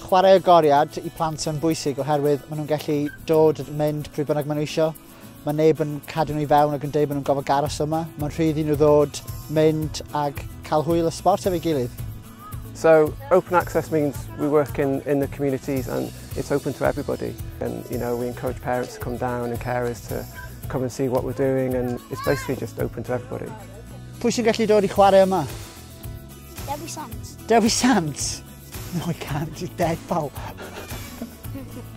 chwarae agoriad I plant yn bwysig oherwydd maen nhw'n gallu dod yn mynd pryd bynnag maen nhw eisiau. Mae neb yn cadw nhw I fewn ac yn dweud maen nhw'n gofod garos yma. Mae'n rhydd I nhw ddod, mynd ag cael hwyl y sport efo'i gilydd. So open access means we work in the communities and it's open to everybody. And we encourage parents to come down and carers to come and see what we're doing, and it's basically just open to everybody. Pwy sy'n gallu dod I chwarae yma? Dewi Sant. Dewi Sant? No, I can't, he's dead, pal.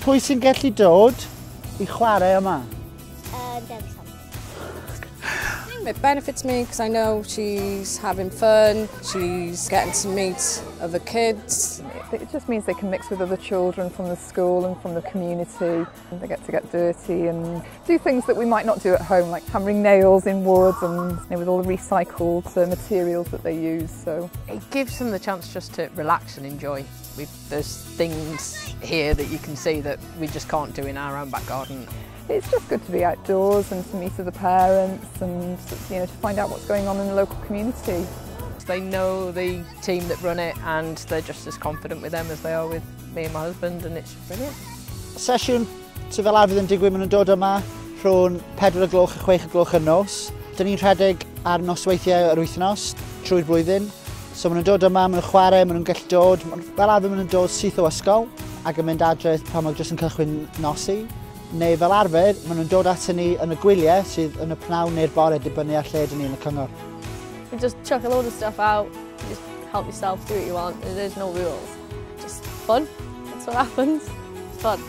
Pwy sy'n gallu dod I chwarae yma? Dewi Sant. It benefits me because I know she's having fun, she's getting to meet other kids. It just means they can mix with other children from the school and from the community. They get to get dirty and do things that we might not do at home, like hammering nails in wood and with all the recycled materials that they use. So it gives them the chance just to relax and enjoy. There's things here that you can see that we just can't do in our own back garden. It's just good to be outdoors and to meet other parents and to find out what's going on in the local community. They know the team that run it and they're just as confident with them as they are with me and my husband, and it's brilliant. Sesiwn sydd fel arfer yn digwydd maen nhw'n dod yma rhwng 4 o'r gloch a 6 o'r gloch y nos. Dyn ni'n rhedeg ar nosweithiau yr wythnos trwy'r blwyddyn. So maen nhw'n dod yma, maen nhw'n chwarae, maen nhw'n gallu dod. Fel arfer maen nhw'n dod syth o ysgol ac yn mynd adre pan mae jyst yn cychwyn nosi. Neu fel arfer, maen nhw'n dod ato ni yn y gwyliau sydd yn y pnawn neu'r bore dibynnu ar lle dyn ni yn y cyngor. You just chuck a load of stuff out, just help yourself do what you want. There's no rules. Just fun. That's what happens. It's fun.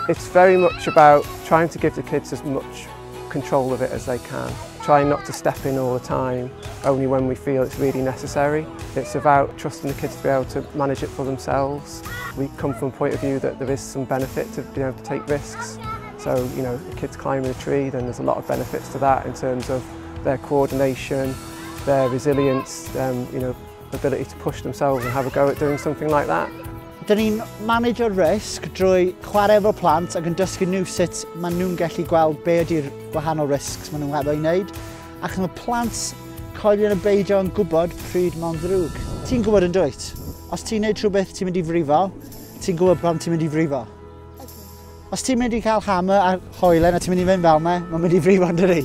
It's very much about trying to give the kids as much control of it as they can. Trying not to step in all the time, only when we feel it's really necessary. It's about trusting the kids to be able to manage it for themselves. We come from a point of view that there is some benefit to being able to take risks. So, the kids climbing a tree, then there's a lot of benefits to that in terms of their coordination, their resilience, ability to push themselves and have a go at doing something like that. Dyn ni'n manager risg drwy chwarae efo plant ac yn dysgu nhw sut maen nhw'n gallu gweld be ydy'r gwahanol risgs maen nhw'n hefo I wneud. Ac mae plant coelio yn y beidio yn gwybod pryd mae'n ddrwg. Ti'n gwybod yn dwyt? Os ti'n gwneud rhywbeth ti'n mynd I frifo, ti'n gwybod pan ti'n mynd I frifo. Os ti'n mynd I cael hammer a hoelen a ti'n mynd I fynd fel me, mae'n mynd I frifo yn dydi.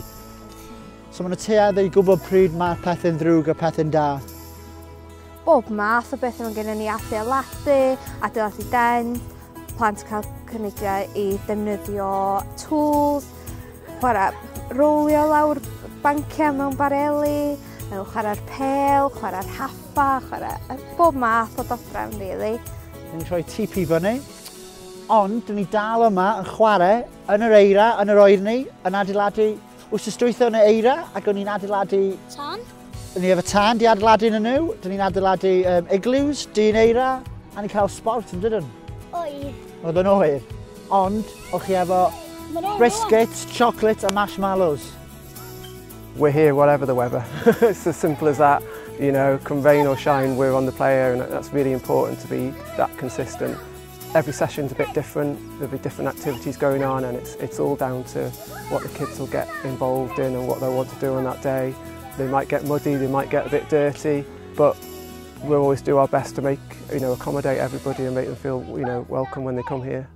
So maen nhw tuedd I gwybod pryd mae pethau'n ddrwg a pethau'n da. Bob math o beth mae gennym ni adeiladu den, plant cael cynigiau I defnyddio tools, rowlio lawr banciau mewn bareli, chwarae'r pel, chwarae'r haffa, bob math o dodrefn rili. Ni'n rhoi TP fyny, ond dyn ni dal yma yn chwarae yn yr eira, yn yr oerni, yn adeiladu wrth ystwytho yn y eira ac o'n i'n adeiladu... Tân? Ni efo tân di adeiladu yn y nhw, dyn ni'n adeiladu igloos, dyn eira, a ni'n cael sport yn dydyn. Oer. Oedd yn oer. Ond, o'ch chi efo biscuits, chocolate and marshmallows. We're here whatever the weather. It's as simple as that. Come rain or shine, we're on the player, and that's really important to be that consistent. Every session's a bit different, there'll be different activities going on, and it's all down to what the kids will get involved in and what they want to do on that day. They might get muddy, they might get a bit dirty, but we'll always do our best to make, accommodate everybody and make them feel, welcome when they come here.